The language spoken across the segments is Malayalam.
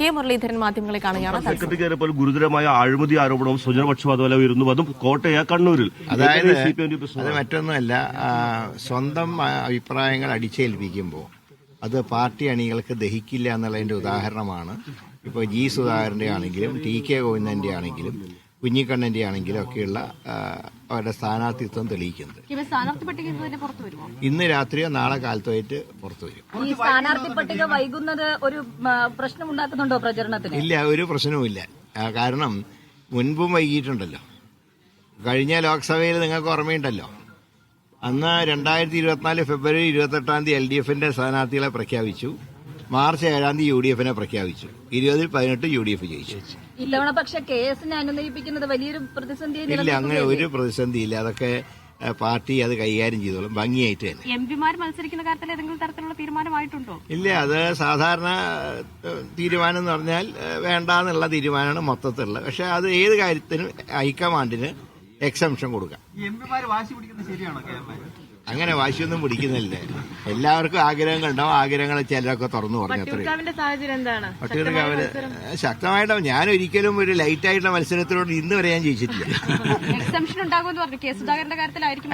കെ മുരളീധരൻ മാധ്യമങ്ങളെ കാണുകയാണ്. സെക്രട്ടറിക്ക് ഗുരുതരമായ അഴിമതി ആരോപണവും സ്വജനപക്ഷപാതമല്ല ഉയരുന്നു. അതും കോട്ടയ കണ്ണൂരിൽ. അതായത് അത് മറ്റൊന്നുമല്ല, സ്വന്തം അഭിപ്രായങ്ങൾ അടിച്ചേൽപ്പിക്കുമ്പോൾ അത് പാർട്ടി അണികൾക്ക് ദഹിക്കില്ല എന്നുള്ളതിന്റെ ഉദാഹരണമാണ് ഇപ്പോൾ ജി സുധാകരന്റെ ആണെങ്കിലും ടി കെ ഗോവിന്ദന്റെ ആണെങ്കിലും കുഞ്ഞിക്കണ്ണന്റെ ആണെങ്കിലും ഒക്കെയുള്ള അവരുടെ സ്ഥാനാർത്ഥിത്വം തെളിയിക്കുന്നത്. ഇന്ന് രാത്രിയോ നാളെ കാലത്തുമായിട്ട് പുറത്തു വരും. ഈ സ്ഥാനാർത്ഥി പട്ടിക വൈകുന്നത് ഒരു പ്രശ്നമുണ്ടാക്കുന്നുണ്ടോ പ്രചരണത്തിന്? ഇല്ല, ഒരു പ്രശ്നവുമില്ല. കാരണം മുൻപും വൈകിയിട്ടുണ്ടല്ലോ. കഴിഞ്ഞ ലോക്സഭയിൽ നിങ്ങൾക്ക് ഓർമ്മയുണ്ടല്ലോ, അന്ന് 2024 ഫെബ്രുവരി 28 LDFന്റെ സ്ഥാനാർത്ഥികളെ പ്രഖ്യാപിച്ചു. മാർച്ച് 7 UDFനെ പ്രഖ്യാപിച്ചു. 20-18 UDF ജയിച്ചു. ഇത്തവണ പക്ഷേ കേസിനെ അനുനയിപ്പിക്കുന്നത് വലിയൊരു പ്രതിസന്ധി ഇല്ല, അങ്ങനെ ഒരു പ്രതിസന്ധിയില്ല. അതൊക്കെ പാർട്ടി അത് കൈകാര്യം ചെയ്തോളും ഭംഗിയായിട്ട് തന്നെ. എംപിമാർ മത്സരിക്കുന്ന കാര്യത്തിൽ ഏതെങ്കിലും തരത്തിലുള്ള തീരുമാനമായിട്ടുണ്ടോ? ഇല്ല, അത് സാധാരണ തീരുമാനം എന്ന് പറഞ്ഞാൽ വേണ്ടാന്നുള്ള തീരുമാനമാണ് മൊത്തത്തിലുള്ളത്. പക്ഷെ അത് ഏത് കാര്യത്തിനും ഹൈക്കമാൻഡിന് എക്സംഷൻ കൊടുക്കാം. അങ്ങനെ വാശിയൊന്നും പിടിക്കുന്നില്ല. എല്ലാവർക്കും ആഗ്രഹങ്ങളുണ്ടാവും. ആഗ്രഹങ്ങൾ ചിലരൊക്കെ തുറന്നു പറഞ്ഞു. വട്ടിയൂർക്കാവില് ശക്തമായിട്ടാവും. ഞാൻ ഒരിക്കലും ഒരു ലൈറ്റായിട്ടുള്ള മത്സരത്തിനോട് ഇന്ന് വരെ ഞാൻ ജയിച്ചിട്ടില്ല.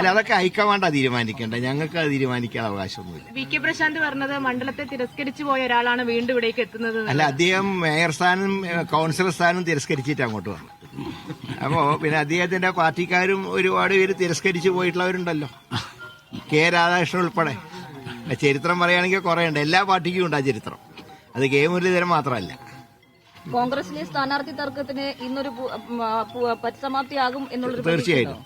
അല്ല, അതൊക്കെ ഹൈക്കമാൻഡാ തീരുമാനിക്കേണ്ട. ഞങ്ങൾക്ക് അത് തീരുമാനിക്കാൻ അവകാശമൊന്നുമില്ല. വി.കെ. പ്രശാന്ത് പറഞ്ഞത് മണ്ഡലത്തെ തിരസ്കരിച്ചു പോയ ഒരാളാണ് വീണ്ടും ഇവിടേക്ക് എത്തുന്നത്. അല്ല, അദ്ദേഹം മേയർ സ്ഥാനം കൌൺസിലർ സ്ഥാനം തിരസ്കരിച്ചിട്ട് അങ്ങോട്ട് വന്നു. അപ്പോ പിന്നെ അദ്ദേഹത്തിന്റെ പാർട്ടിക്കാരും ഒരുപാട് പേര് തിരസ്കരിച്ചു പോയിട്ടുള്ളവരുണ്ടല്ലോ, കെ രാധാകൃഷ്ണൻ ഉൾപ്പെടെ. ചരിത്രം പറയുകയാണെങ്കിൽ കുറെ ഉണ്ട്. എല്ലാ പാർട്ടിക്കും ഉണ്ട് ആ ചരിത്രം. അത് കെ മുരളീധരൻ മാത്രമല്ല. കോൺഗ്രസിലെ സ്ഥാനാർത്ഥി തർക്കത്തിന് ഇന്നൊരു പരിസമാപ്തിയാകും എന്നുള്ളത് തീർച്ചയായിട്ടും.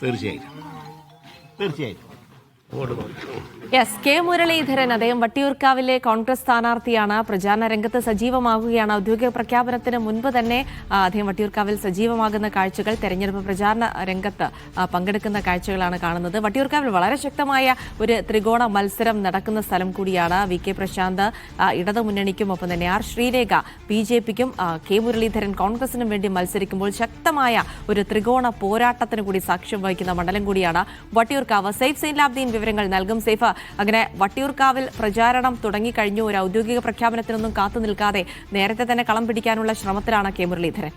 കെ മുരളീധരൻ, അദ്ദേഹം വട്ടിയൂർക്കാവിലെ കോൺഗ്രസ് സ്ഥാനാർത്ഥിയാണ്. പ്രചാരണ രംഗത്ത് സജീവമാകുകയാണ്. ഔദ്യോഗിക പ്രഖ്യാപനത്തിന് മുൻപ് തന്നെ അദ്ദേഹം വട്ടിയൂർക്കാവിൽ സജീവമാകുന്ന കാഴ്ചകൾ, തെരഞ്ഞെടുപ്പ് പ്രചാരണ രംഗത്ത് പങ്കെടുക്കുന്ന കാഴ്ചകളാണ് കാണുന്നത്. വട്ടിയൂർക്കാവിൽ വളരെ ശക്തമായ ഒരു ത്രികോണ മത്സരം നടക്കുന്ന സ്ഥലം കൂടിയാണ്. വി.കെ. പ്രശാന്ത് ഇടതുമുന്നണിക്കും ഒപ്പം തന്നെ ആർ ശ്രീരേഖ BJPക്കും കെ മുരളീധരൻ കോൺഗ്രസിനും വേണ്ടി മത്സരിക്കുമ്പോൾ ശക്തമായ ഒരു ത്രികോണ പോരാട്ടത്തിന് കൂടി സാക്ഷ്യം വഹിക്കുന്ന മണ്ഡലം കൂടിയാണ് വട്ടിയൂർക്കാവ്. സൈഫ് സൈൻലാബ്ദീൻ വിവരങ്ങൾ നൽകും. സൈഫ്, അങ്ങനെ വട്ടിയൂർക്കാവിൽ പ്രചാരണം തുടങ്ങിക്കഴിഞ്ഞു. ഒരു ഔദ്യോഗിക പ്രഖ്യാപനത്തിനൊന്നും കാത്തു നിൽക്കാതെ നേരത്തെ തന്നെ കളം പിടിക്കാനുള്ള ശ്രമത്തിലാണ് കെ മുരളീധരൻ.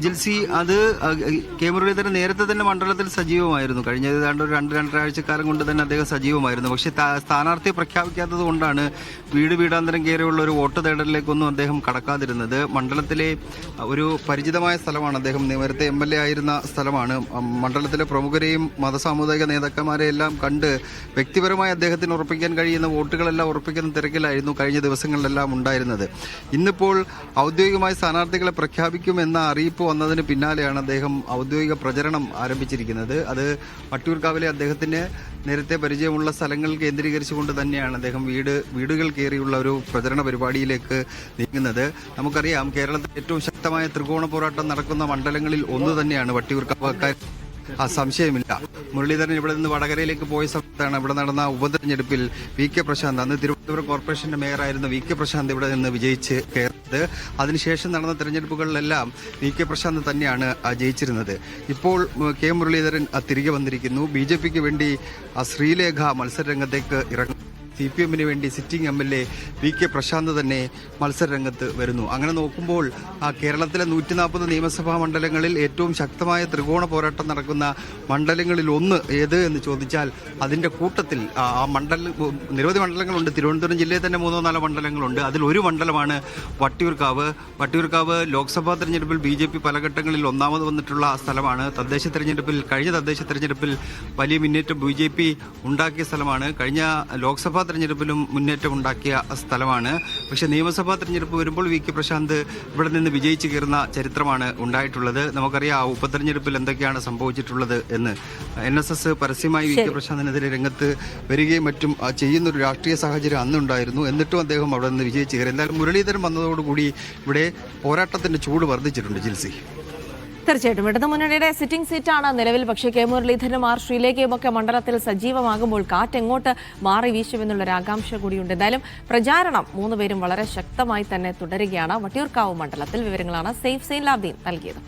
ജിൽസി, അത് കെ മുരളീധരൻ നേരത്തെ തന്നെ മണ്ഡലത്തിൽ സജീവമായിരുന്നു. കഴിഞ്ഞ ഏതാണ്ട് ഒരു 2-2.5 ആഴ്ചക്കാലം കൊണ്ട് തന്നെ അദ്ദേഹം സജീവമായിരുന്നു. പക്ഷേ സ്ഥാനാർത്ഥിയെ പ്രഖ്യാപിക്കാത്തത് കൊണ്ടാണ് വീടാന്തരം കയറിയുള്ള ഒരു വോട്ട് തേടലിലേക്കൊന്നും അദ്ദേഹം കടക്കാതിരുന്നത്. മണ്ഡലത്തിലെ ഒരു പരിചിതമായ സ്ഥലമാണ്. അദ്ദേഹം നേരത്തെ MLA ആയിരുന്ന സ്ഥലമാണ്. മണ്ഡലത്തിലെ പ്രമുഖരെയും മതസാമുദായിക നേതാക്കന്മാരെയും എല്ലാം കണ്ട് വ്യക്തിപരമായി അദ്ദേഹത്തിന് ഉറപ്പിക്കാൻ കഴിയുന്ന വോട്ടുകളെല്ലാം ഉറപ്പിക്കുന്ന തിരക്കിലായിരുന്നു കഴിഞ്ഞ ദിവസങ്ങളിലെല്ലാം ഉണ്ടായിരുന്നത്. ഇന്നിപ്പോൾ ഔദ്യോഗികമായി സ്ഥാനാർത്ഥികളെ പ്രഖ്യാപിക്കുമെന്ന അറിയിപ്പ് വന്നതിന് പിന്നാലെയാണ് അദ്ദേഹം ഔദ്യോഗിക പ്രചരണം ആരംഭിച്ചിരിക്കുന്നത്. അത് വട്ടിയൂർക്കാവിലെ അദ്ദേഹത്തിന് നേരത്തെ പരിചയമുള്ള സ്ഥലങ്ങൾ കേന്ദ്രീകരിച്ചുകൊണ്ട് തന്നെയാണ് അദ്ദേഹം വീടുകൾ കയറിയുള്ള ഒരു പ്രചരണ പരിപാടിയിലേക്ക് നീങ്ങുന്നത്. നമുക്കറിയാം, കേരളത്തിൽ ഏറ്റവും ശക്തമായ ത്രികോണ പോരാട്ടം നടക്കുന്ന മണ്ഡലങ്ങളിൽ ഒന്ന് തന്നെയാണ് വട്ടിയൂർക്കാവ്. സംശയമില്ല. മുരളീധരൻ ഇവിടെ നിന്ന് വടകരയിലേക്ക് പോയ സമയത്താണ് ഇവിടെ നടന്ന ഉപതെരഞ്ഞെടുപ്പിൽ വി.കെ. പ്രശാന്ത്, അന്ന് തിരുവനന്തപുരം കോർപ്പറേഷന്റെ മേയറായിരുന്ന വി.കെ. പ്രശാന്ത് ഇവിടെ നിന്ന് വിജയിച്ച് കയറുന്നത്. അതിനുശേഷം നടന്ന തെരഞ്ഞെടുപ്പുകളിലെല്ലാം വി.കെ. പ്രശാന്ത് തന്നെയാണ് ജയിച്ചിരുന്നത്. ഇപ്പോൾ കെ മുരളീധരൻ തിരികെ വന്നിരിക്കുന്നു. BJPക്ക് വേണ്ടി ശ്രീലേഖ മത്സരരംഗത്തേക്ക് ഇറങ്ങും. CPMന് വേണ്ടി സിറ്റിംഗ് MLA വി.കെ. പ്രശാന്ത് തന്നെ മത്സരരംഗത്ത് വരുന്നു. അങ്ങനെ നോക്കുമ്പോൾ കേരളത്തിലെ 140 നിയമസഭാ മണ്ഡലങ്ങളിൽ ഏറ്റവും ശക്തമായ ത്രികോണ പോരാട്ടം നടക്കുന്ന മണ്ഡലങ്ങളിൽ ഒന്ന് ഏത് എന്ന് ചോദിച്ചാൽ അതിന്റെ കൂട്ടത്തിൽ നിരവധി മണ്ഡലങ്ങളുണ്ട്. തിരുവനന്തപുരം ജില്ലയിൽ തന്നെ 3-4 മണ്ഡലങ്ങളുണ്ട്. അതിൽ ഒരു മണ്ഡലമാണ് വട്ടിയൂർക്കാവ്. വട്ടിയൂർക്കാവ് ലോക്സഭാ തെരഞ്ഞെടുപ്പിൽ BJP പല ഘട്ടങ്ങളിൽ ഒന്നാമത് വന്നിട്ടുള്ള സ്ഥലമാണ്. കഴിഞ്ഞ തദ്ദേശ തെരഞ്ഞെടുപ്പിൽ വലിയ മുന്നേറ്റം BJP ഉണ്ടാക്കിയ സ്ഥലമാണ്. കഴിഞ്ഞ ലോക്സഭാ തെരഞ്ഞെടുപ്പിലും മുന്നേറ്റം ഉണ്ടാക്കിയ സ്ഥലമാണ്. പക്ഷേ നിയമസഭാ തെരഞ്ഞെടുപ്പ് വരുമ്പോൾ വി.കെ. പ്രശാന്ത് ഇവിടെ നിന്ന് വിജയിച്ചു കയറുന്ന ചരിത്രമാണ് ഉണ്ടായിട്ടുള്ളത്. നമുക്കറിയാം ഉപതെരഞ്ഞെടുപ്പിൽ എന്തൊക്കെയാണ് സംഭവിച്ചിട്ടുള്ളത് എന്ന്. NSS പരസ്യമായി വി.കെ. പ്രശാന്തിനെതിരെ രംഗത്ത് വരികയും മറ്റും ചെയ്യുന്നൊരു രാഷ്ട്രീയ സാഹചര്യം അന്നുണ്ടായിരുന്നു. എന്നിട്ടും അദ്ദേഹം അവിടെ നിന്ന് വിജയിച്ചു കയറി. എന്തായാലും മുരളീധരൻ വന്നതോടുകൂടി ഇവിടെ പോരാട്ടത്തിന്റെ ചൂട് വർദ്ധിച്ചിട്ടുണ്ട്. ജിൽസി, തീർച്ചയായിട്ടും ഇടതുമുന്നണിയുടെ സിറ്റിംഗ് സീറ്റാണ് നിലവിൽ. പക്ഷേ കെ മുരളീധരനും ആർ ശ്രീലേഖയും ഒക്കെ മണ്ഡലത്തിൽ സജീവമാകുമ്പോൾ കാറ്റെങ്ങോട്ട് മാറി വീശുമെന്നുള്ളൊരു ആകാംക്ഷ കൂടിയുണ്ട്. എന്തായാലും പ്രചാരണം 3 പേരും വളരെ ശക്തമായി തന്നെ തുടരുകയാണ് വട്ടിയൂർക്കാവ് മണ്ഡലത്തിൽ. വിവരങ്ങളാണ് സൈഫ് സൈൻലാബ്ദീൻ നൽകിയത്.